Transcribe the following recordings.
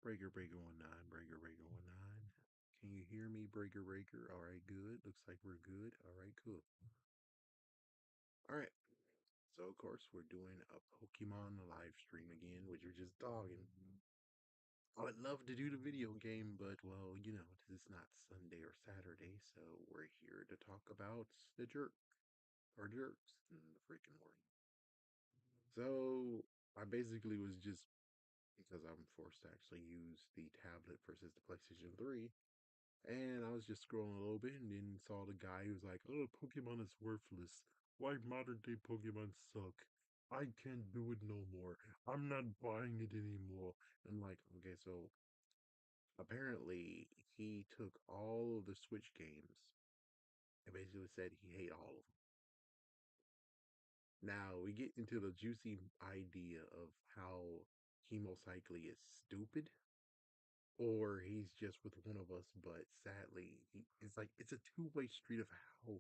Breaker 19. Can you hear me, Breaker? All right, good. Looks like we're good. All right, cool. All right. So of course we're doing a Pokemon live stream again, which we're just dogging. I would love to do the video game, but well, this is not Sunday or Saturday, so we're here to talk about the jerks in the freaking morning. So I basically was just because I'm forced to actually use the tablet versus the PlayStation 3. And I was just scrolling a little bit and then saw the guy who was like, "Oh, Pokemon is worthless. Why modern day Pokemon suck? I can't do it no more. I'm not buying it anymore." And like, okay, so apparently he took all of the Switch games and basically said he hate all of them. Now we get into the juicy idea of how he most likely is stupid or he's just with one of us, but sadly, it's like it's a two-way street of how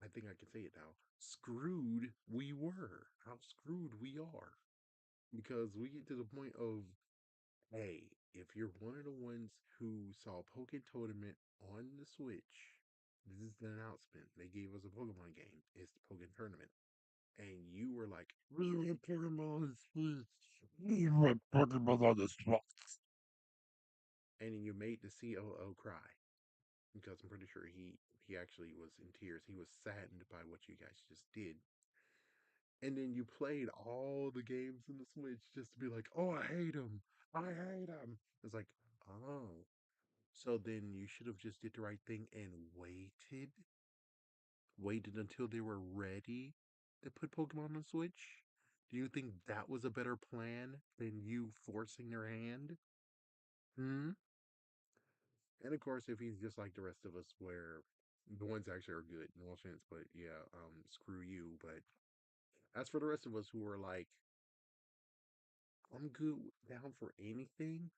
I think I can say it now. Screwed we were. How screwed we are. Because we get to the point of, hey, if you're one of the ones who saw Poké Tournament on the Switch, this is the announcement. They gave us a Pokemon game. It's the Poké Tournament. And you were like, we want Pokemon on the Switch. We want Pokemon on the Switch. And then you made the COO cry. Because I'm pretty sure he actually was in tears. He was saddened by what you guys just did. And then you played all the games in the Switch just to be like, oh, I hate him. I hate him. It's like, oh. So then you should have just did the right thing and waited until they were ready to put Pokemon on the Switch. Do you think that was a better plan than you forcing their hand? Hmm? And of course, if he's just like the rest of us, where the ones actually are good, no offense, but yeah, screw you. But as for the rest of us who are like, I'm good down for anything,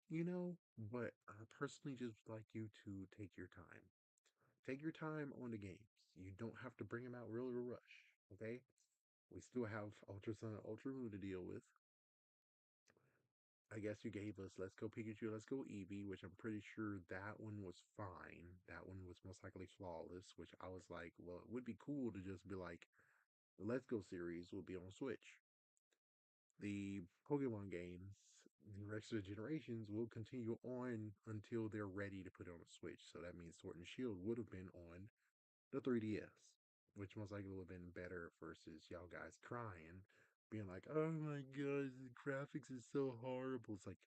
but I personally just like you to take your time. Take your time on the games. You don't have to bring them out real rush, okay? We still have Ultra Sun and Ultra Moon to deal with. I guess you gave us Let's Go Pikachu, Let's Go Eevee, which I'm pretty sure that one was fine. That one was most likely flawless, which I was like, well, it would be cool to just be like, the Let's Go series will be on Switch. The Pokemon games, the rest of the generations will continue on until they're ready to put it on a Switch. So that means Sword and Shield would have been on the 3DS, which most likely would have been better versus y'all guys crying, being like, "Oh my god, the graphics is so horrible." It's like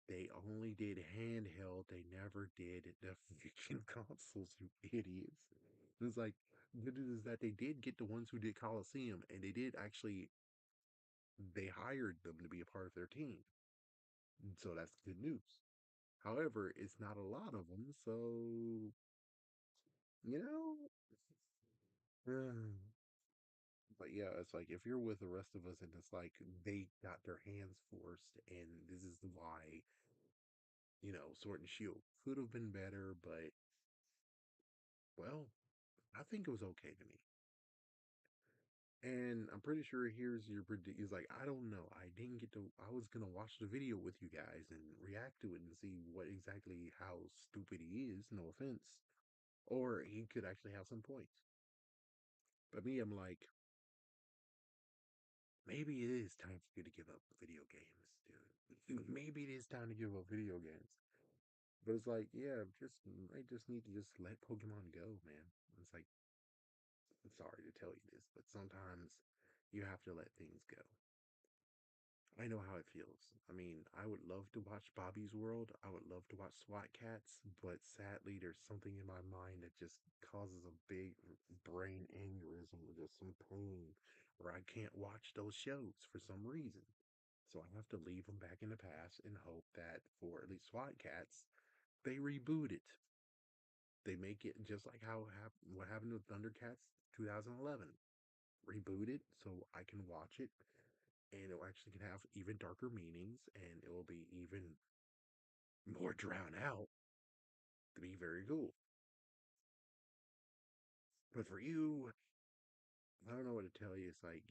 they only did handheld, they never did the freaking consoles, you idiots. It's like good is that they did get the ones who did Coliseum, and they did actually they hired them to be a part of their team. So that's good news. However, it's not a lot of them, so you know. But yeah, it's like if you're with the rest of us and it's like they got their hands forced, and this is why, Sword and Shield could have been better, but well, I think it was okay to me. And I'm pretty sure here's your predict. He's like, I don't know. I didn't get to. I was gonna watch the video with you guys and react to it and see what exactly how stupid he is. No offense, or he could actually have some points. But me, I'm like, maybe it is time for you to give up video games, dude. Maybe it is time to give up video games. But it's like, yeah, I just need to just let Pokemon go, man. It's like, I'm sorry to tell you this, but sometimes you have to let things go. I know how it feels. I mean, I would love to watch Bobby's World. I would love to watch SWAT Cats, but sadly, there's something in my mind that just causes a big brain aneurysm or just some pain where I can't watch those shows for some reason. So I have to leave them back in the past and hope that for at least SWAT Cats, they reboot it. They make it just like what happened with Thundercats 2011. Reboot it so I can watch it and it actually can have even darker meanings and it will be even more drowned out to be very cool. But for you, I don't know what to tell you. It's like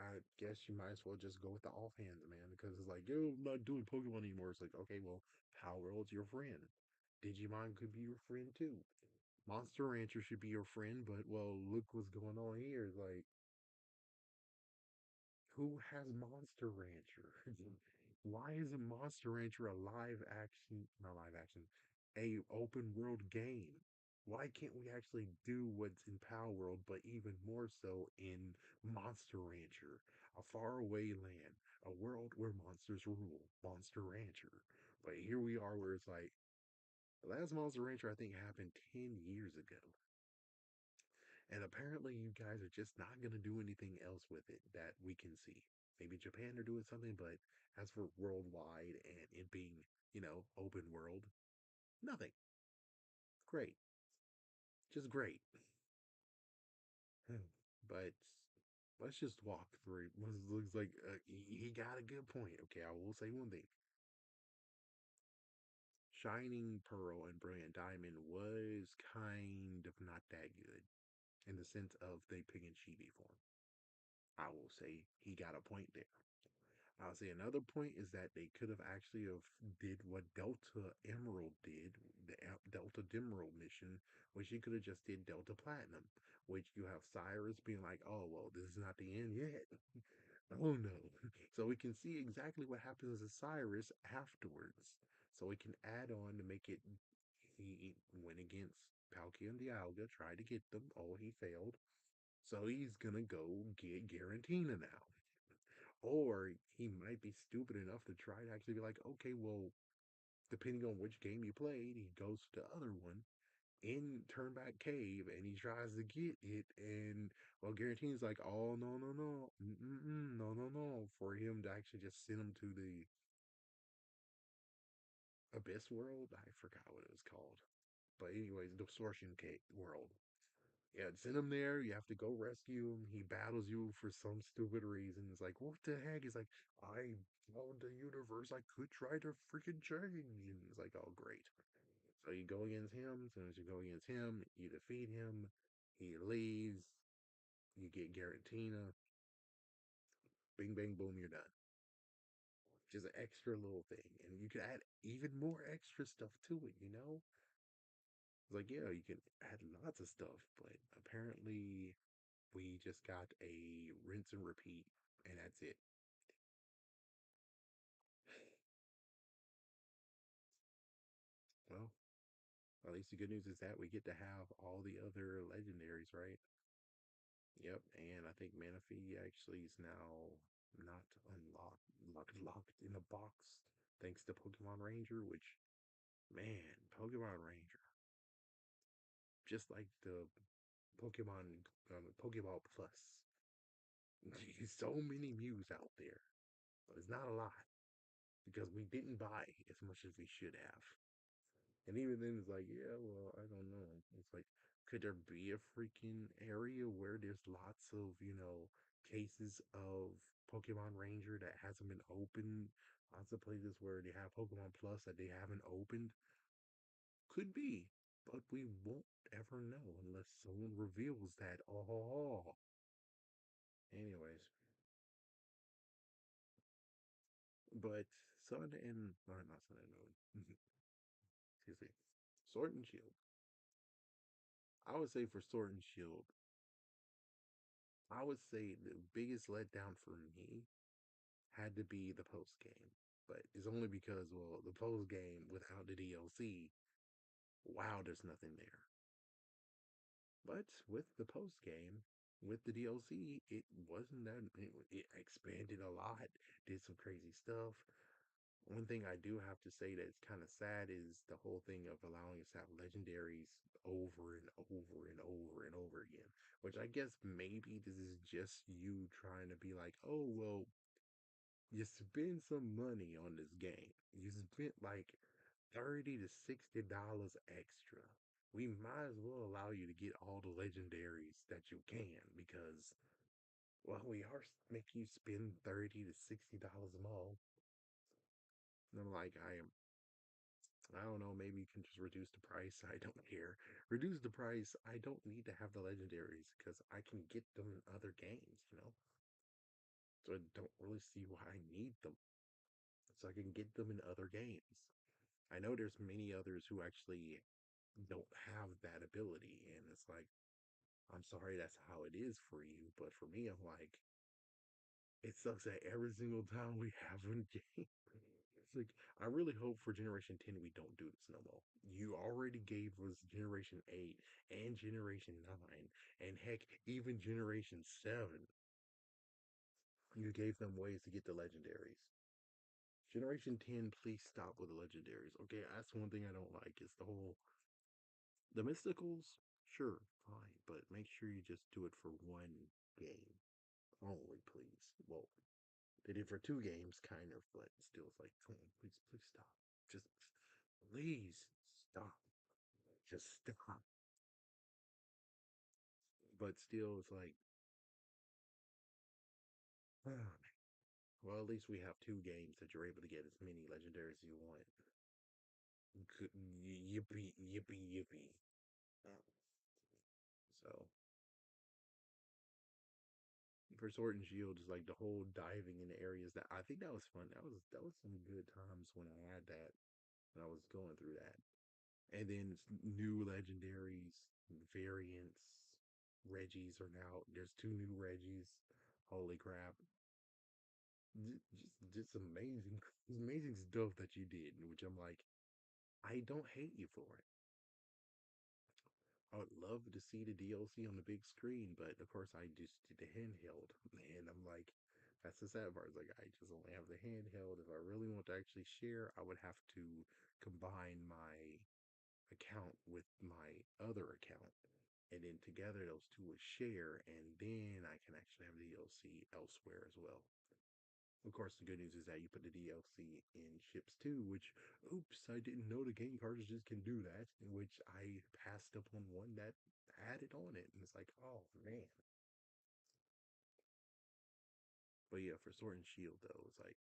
I guess you might as well just go with the offhand, man, because it's like, yo, I'm not doing Pokemon anymore. It's like, okay, well, Palworld's your friend. Digimon could be your friend too. Monster Rancher should be your friend, but well, look what's going on here. Like, who has Monster Rancher? Why isn't Monster Rancher a live action, not live action, a open world game? Why can't we actually do what's in Power World, but even more so in Monster Rancher, a faraway land, a world where monsters rule, Monster Rancher. But here we are, where it's like the last Monster Rancher I think happened 10 years ago. And apparently, you guys are just not going to do anything else with it that we can see. Maybe Japan are doing something, but as for worldwide and it being, open world, nothing. Great. Just great. But let's just walk through. Looks like he got a good point. Okay, I will say one thing. Shining Pearl and Brilliant Diamond was kind of not that good in the sense of they pick and chibi form. I will say he got a point there. I'll say another point is that they could have actually have did what Delta Emerald did, the Delta Emerald mission, which you could have just did Delta Platinum, which you have Cyrus being like, oh well, this is not the end yet. Oh no. So we can see exactly what happens to Cyrus afterwards. So we can add on to make it he went against Palkia and Dialga, tried to get them. Oh, he failed. So he's gonna go get Garantina now. Or he might be stupid enough to try to actually be like, okay, well, depending on which game you played, he goes to the other one in Turnback Cave and he tries to get it. And, well, Garantina's like, oh, no, no, no, no, no, no, for him to actually just send him to the Abyss World. I forgot what it was called. But, anyways, Distortion Cave World. Yeah, send him there. You have to go rescue him. He battles you for some stupid reason. It's like, what the heck? He's like, I found the universe I could try to freaking change. And it's like, oh, great. So you go against him. As soon as you go against him, you defeat him. He leaves. You get Garantina. Bing, bang, boom, you're done. Just an extra little thing. And you can add even more extra stuff to it. It's like, yeah, you can add lots of stuff, but apparently we just got a rinse and repeat, and that's it. Well, at least the good news is that we get to have all the other legendaries, right? Yep, and I think Manaphy actually is now not locked in a box thanks to Pokemon Ranger, which, man, Pokemon Ranger, just like the Pokeball Plus. So many Mews out there, but it's not a lot because we didn't buy as much as we should have. And even then, it's like, yeah, well, I don't know. It's like, could there be a freaking area where there's lots of, cases of Pokemon Ranger that hasn't been opened? Lots of places where they have Pokemon Plus that they haven't opened? Could be, but we won't ever know unless someone reveals that. Oh, anyways, but Sun and, or not Sun and Moon, excuse me, Sword and Shield. I would say for Sword and Shield, I would say the biggest letdown for me had to be the post game. But it's only because, well, the post game without the DLC, wow, there's nothing there. But with the post game, with the DLC, it wasn't that it expanded a lot, did some crazy stuff. One thing I do have to say that's kind of sad is the whole thing of allowing us to have legendaries over and over and over and over again. Which I guess maybe this is just you trying to be like, oh, well, you spend some money on this game. You spent like $30 to $60 extra. We might as well allow you to get all the legendaries that you can because, well, we are making you spend $30 to $60 more. And I'm like, I don't know, maybe you can just reduce the price. I don't care. Reduce the price. I don't need to have the legendaries because I can get them in other games. So I don't really see why I need them. So I can get them in other games. I know there's many others who actually don't have that ability, and it's like, I'm sorry that's how it is for you, but for me, I'm like, it sucks that every single time we have a game. It's like, I really hope for Generation 10 we don't do this no more. You already gave us Generation 8 and Generation 9, and heck, even Generation 7. You gave them ways to get the legendaries. Generation 10, please stop with the legendaries. Okay, that's one thing I don't like is the mysticals, sure, fine, but make sure you just do it for one game only, please. Well, they did for two games, kind of, but still, it's like, come on, please, please stop. Just, please stop. Just stop. But still, it's like, well, at least we have two games that you're able to get as many legendaries as you want. Yippee, yippee, yippee. Uh, So, for Sword and Shield is like the whole diving in areas that I think that was fun. That was some good times when I had that when I was going through that. And then new legendaries, variants. Reggies are now there's two new Reggies. Holy crap. Just amazing stuff that you did, which I'm like, I don't hate you for it. I would love to see the DLC on the big screen, but of course I just did the handheld. And I'm like, that's the sad part. It's like I just only have the handheld. If I really want to actually share, I would have to combine my account with my other account. And then together those two would share, and then I can actually have the DLC elsewhere as well. Of course, the good news is that you put the DLC in ships too, which, oops, I didn't know the game cartridges can do that, in which I passed up on one that had it on it. And it's like, oh man. But yeah, for Sword and Shield though, it's like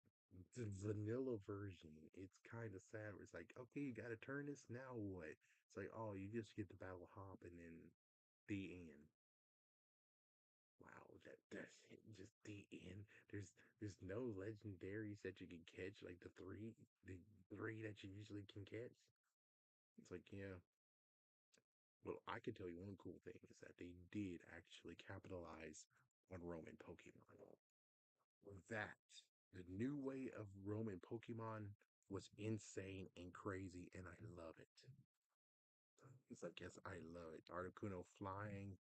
the vanilla version, it's kind of sad. It's like, okay, you gotta turn this, now what? It's like, oh, you just get the battle hop and then the end. Wow, that's it, just the end. There's no legendaries that you can catch, like the three that you usually can catch. It's like, yeah. Well, I can tell you one cool thing is that they did actually capitalize on Roman Pokemon. That the new way of Roman Pokemon was insane and crazy, and I love it. It's like, yes, I love it. Articuno flying,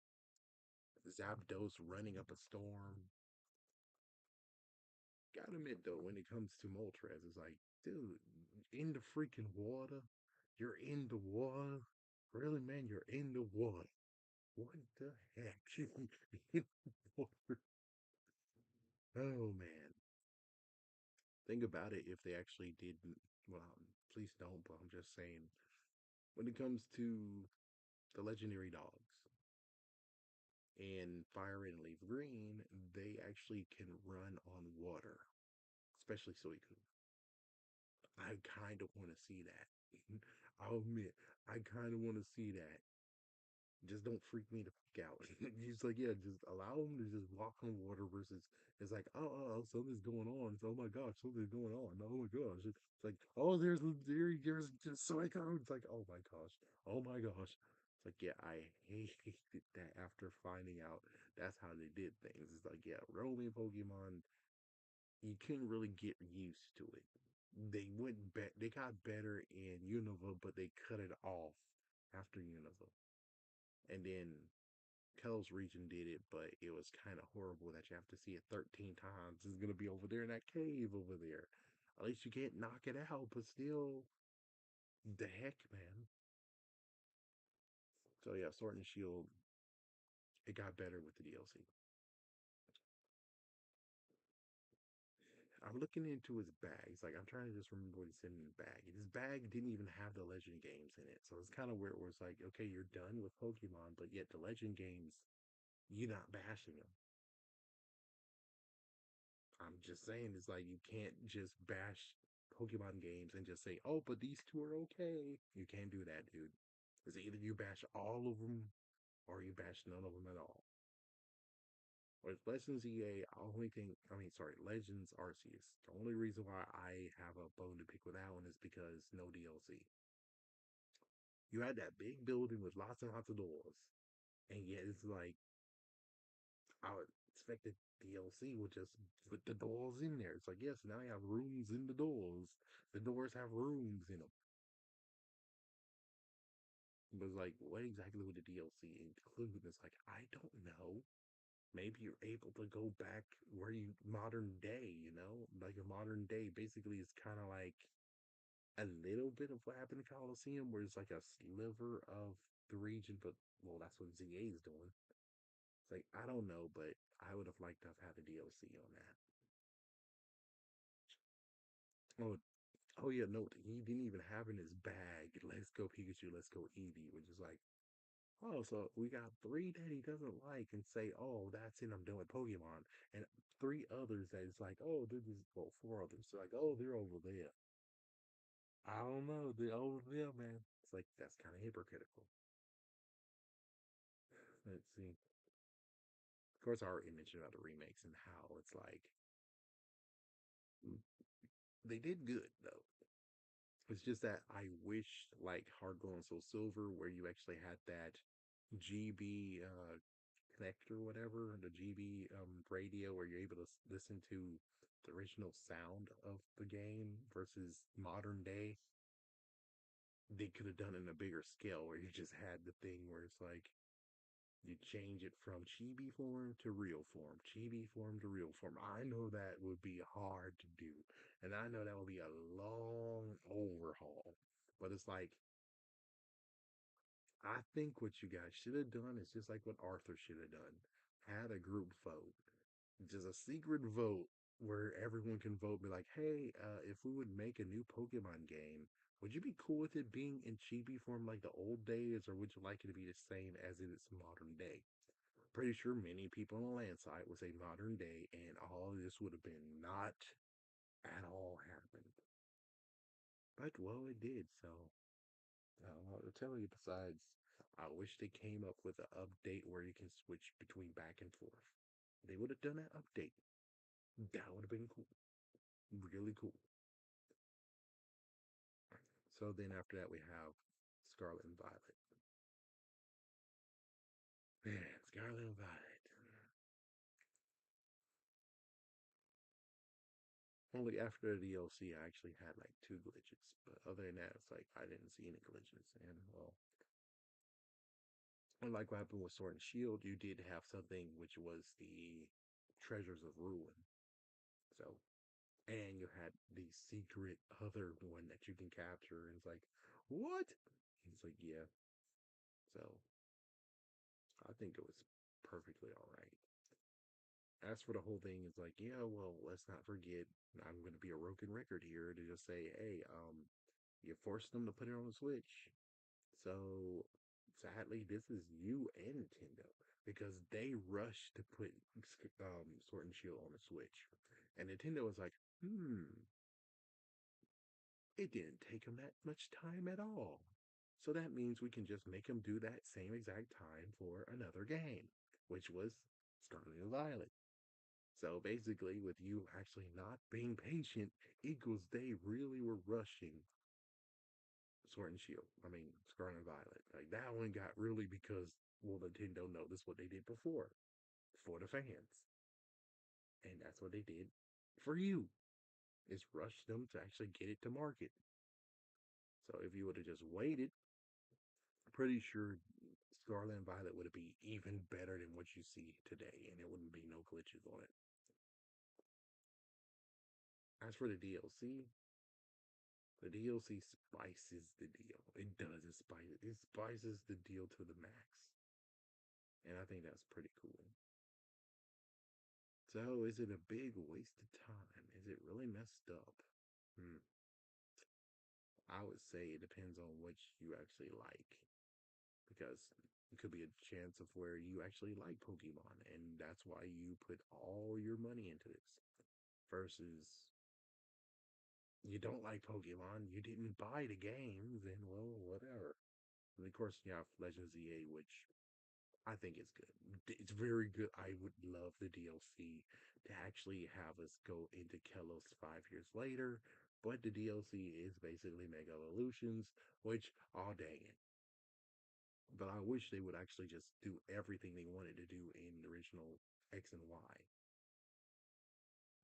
Zapdos running up a storm. Gotta admit though, when it comes to Moltres, it's like, dude, in the freaking water. You're in the water. Really, man, you're in the water. What the heck? In the water. Oh man. Think about it if they actually did well, please don't, but I'm just saying when it comes to the legendary dogs in Fire and Leaf Green, they actually can run on water, especially Suicune. I kind of want to see that. I'll admit, I kind of want to see that. Just don't freak me the fuck out. Just like, yeah, just allow them to just walk on water versus it's like, oh, something's going on. It's, oh my gosh, something's going on. Oh my gosh. It's like, oh, there's just psycho. It's like, oh my gosh. It's like, yeah, I hated that after finding out that's how they did things. It's like, yeah, roaming Pokemon, you couldn't really get used to it. They got better in Unova, but they cut it off after Unova. And then Kel's region did it, but it was kind of horrible that you have to see it 13 times. It's gonna be over there in that cave over there. At least you can't knock it out, but still, the heck, man. So yeah, Sword and Shield, it got better with the DLC. I'm looking into his bags. Like I'm trying to just remember what he said in the bag. And his bag didn't even have the legend games in it. So it's kind of where it was like, okay, you're done with Pokemon, but yet the legend games, you're not bashing them. I'm just saying, it's like you can't just bash Pokemon games and just say, oh, but these two are okay. You can't do that, dude. It's either you bash all of them or you bash none of them at all. With Legends EA, only thing, I mean, sorry, Legends Arceus. The only reason why I have a bone to pick with that one is because no DLC. You had that big building with lots and lots of doors, and yet it's like I would expect the DLC would just put the doors in there. It's like, yes, now you have rooms in the doors. The doors have rooms in them. But it's like, what exactly would the DLC include? It's like, I don't know. Maybe you're able to go back where you modern day, like a modern day basically is kind of like a little bit of what happened in Coliseum, where it's like a sliver of the region, but well, that's what ZA is doing. It's like, I don't know, but I would have liked to have had a DLC on that. Oh, oh yeah, no, he didn't even have in his bag. Let's go Pikachu, let's go Eevee, which is like, oh, so we got three that he doesn't like and say, oh, that's it, I'm done with Pokemon. And three others that it's like, oh, this is, well, four others. So like, oh, they're over there. I don't know, they're over there, man. It's like, that's kind of hypocritical. Let's see. Of course, I already mentioned about the remakes and how it's like, they did good, though. It's just that I wish, like Hard Gold and Soul Silver, where you actually had that GB connector, or whatever, the GB radio, where you're able to listen to the original sound of the game versus modern day. They could have done it in a bigger scale, where you just had the thing where it's like you change it from chibi form to real form, chibi form to real form. I know that would be hard to do, and I know that would be a long overhaul. But it's like, I think what you guys should have done is just like what Arthur should have done. Had a group vote, just a secret vote where everyone can vote. Be like, hey, if we would make a new Pokemon game, would you be cool with it being in chibi form like the old days, or would you like it to be the same as it is modern day? Pretty sure many people on the land side would say modern day, and all of this would have been not at all happened. But well, it did. So I'll tell you. Besides, I wish they came up with an update where you can switch between back and forth. They would have done that update. That would have been cool. Really cool. So then after that, we have Scarlet and Violet. Man, Scarlet and Violet. Only after the DLC, I actually had like two glitches. But other than that, it's like I didn't see any glitches. And well, unlike what happened with Sword and Shield, you did have something which was the Treasures of Ruin. So, and you had the secret other one that you can capture. And it's like, what? It's like, yeah. So, I think it was perfectly all right. As for the whole thing, it's like, yeah, well, let's not forget, I'm going to be a broken record here to just say, hey, you forced them to put it on the Switch. So sadly, this is you and Nintendo because they rushed to put Sword and Shield on the Switch, and Nintendo was like, it didn't take them that much time at all. So that means we can just make them do that same exact time for another game, which was Scarlet and Violet. So basically, with you actually not being patient, equals they really were rushing Sword and Shield. I mean, Scarlet and Violet. Like that one got really because, well, Nintendo noticed what they did before for the fans, and that's what they did for you. Is rush them to actually get it to market. So if you would have just waited, pretty sure Scarlet and Violet would be even better than what you see today, and there wouldn't be no glitches on it. As for the DLC spices the deal. It does. It spices the deal to the max. And I think that's pretty cool. So, is it a big waste of time? Is it really messed up? Hmm. I would say it depends on what you actually like. Because it could be a chance of where you actually like Pokemon, and that's why you put all your money into this. Versus you don't like Pokemon, you didn't buy the games, and well, whatever. And of course, you have Legends EA, which I think it's good. It's very good. I would love the DLC to actually have us go into Kelos 5 years later, but the DLC is basically Mega Evolutions, which, oh dang it. But I wish they would actually just do everything they wanted to do in the original X and Y.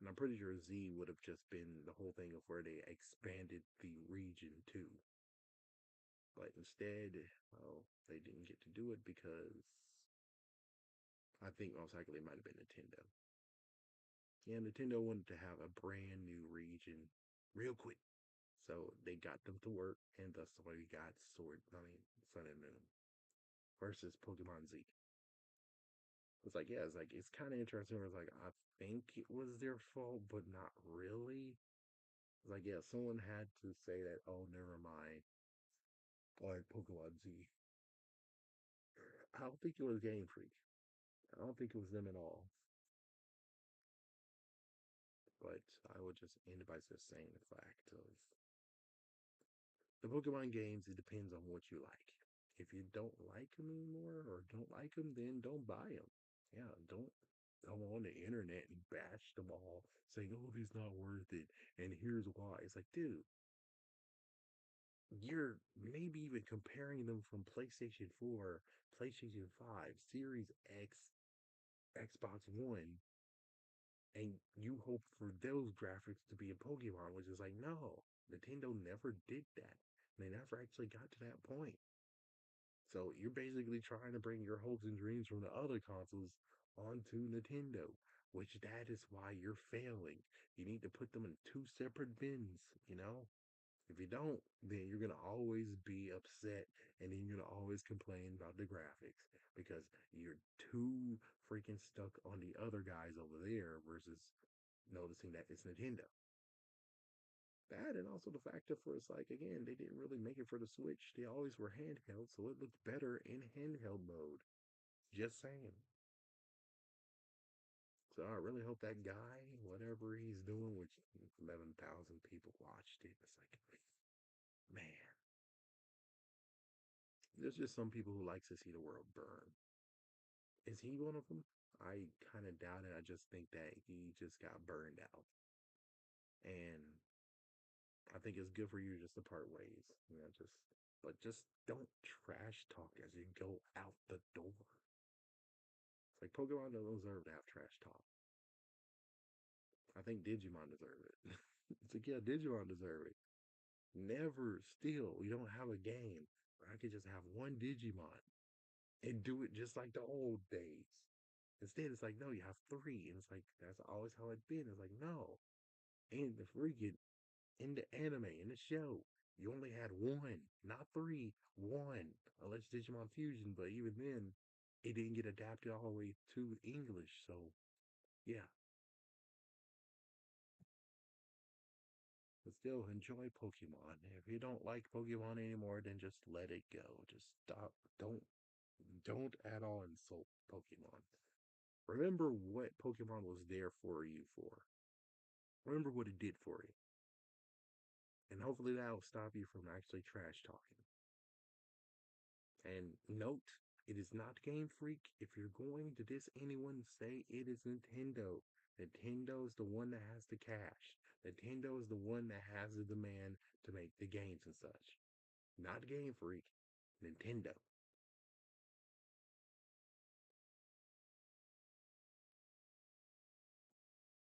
And I'm pretty sure Z would have just been the whole thing of where they expanded the region too. But instead, well, they didn't get to do it because I think most likely it might have been Nintendo. Yeah, Nintendo wanted to have a brand new region real quick. So they got them to work, and thus why we got Sun and Moon versus Pokemon Z. It's like, yeah, it's kind of interesting. It's like, I think it was their fault, but not really. It's like, yeah, someone had to say that, oh, never mind, like Pokemon Z. I don't think it was Game Freak. I don't think it was them at all. But I would just end by just saying the fact of the Pokemon games, it depends on what you like. If you don't like them anymore or don't like them, then don't buy them. Yeah, don't go on the internet and bash them all saying, oh, it's not worth it. And here's why. It's like, dude, you're maybe even comparing them from PlayStation 4, PlayStation 5, Series X, Xbox One, and you hope for those graphics to be in Pokemon, which is like, no, Nintendo never did that. They never actually got to that point. So you're basically trying to bring your hopes and dreams from the other consoles onto Nintendo, which that is why you're failing. You need to put them in two separate bins. If you don't, then you're gonna always be upset and then you're gonna always complain about the graphics because you're too freaking stuck on the other guys over there versus noticing that it's Nintendo. That and also the factor for it's like again, they didn't really make it for the Switch. They always were handheld, so it looked better in handheld mode. Just saying. So I really hope that guy, whatever he's doing, which 11,000 people watched it. It's like, man, there's just some people who likes to see the world burn. Is he one of them? I kind of doubt it. I just think that he just got burned out. And I think it's good for you just to part ways. But just don't trash talk as you go out the door. It's like Pokemon don't deserve to have trash talk. I think Digimon deserve it. It's like, yeah, Digimon deserve it. Never, still, we don't have a game where I could just have one Digimon and do it just like the old days. Instead, it's like, no, you have three. And it's like, that's always how it's been. It's like, no. And the freaking, in the anime, in the show, you only had one, not three, one. Unless Digimon Fusion, but even then, it didn't get adapted all the way to English. So, yeah. But still, enjoy Pokemon. If you don't like Pokemon anymore, then just let it go. Just stop. Don't at all insult Pokemon. Remember what Pokemon was there for you for. Remember what it did for you. And hopefully that will stop you from actually trash talking. And note, it is not Game Freak. If you're going to diss anyone, say it is Nintendo. Nintendo is the one that has the cash. Nintendo is the one that has the demand to make the games and such. Not Game Freak, Nintendo.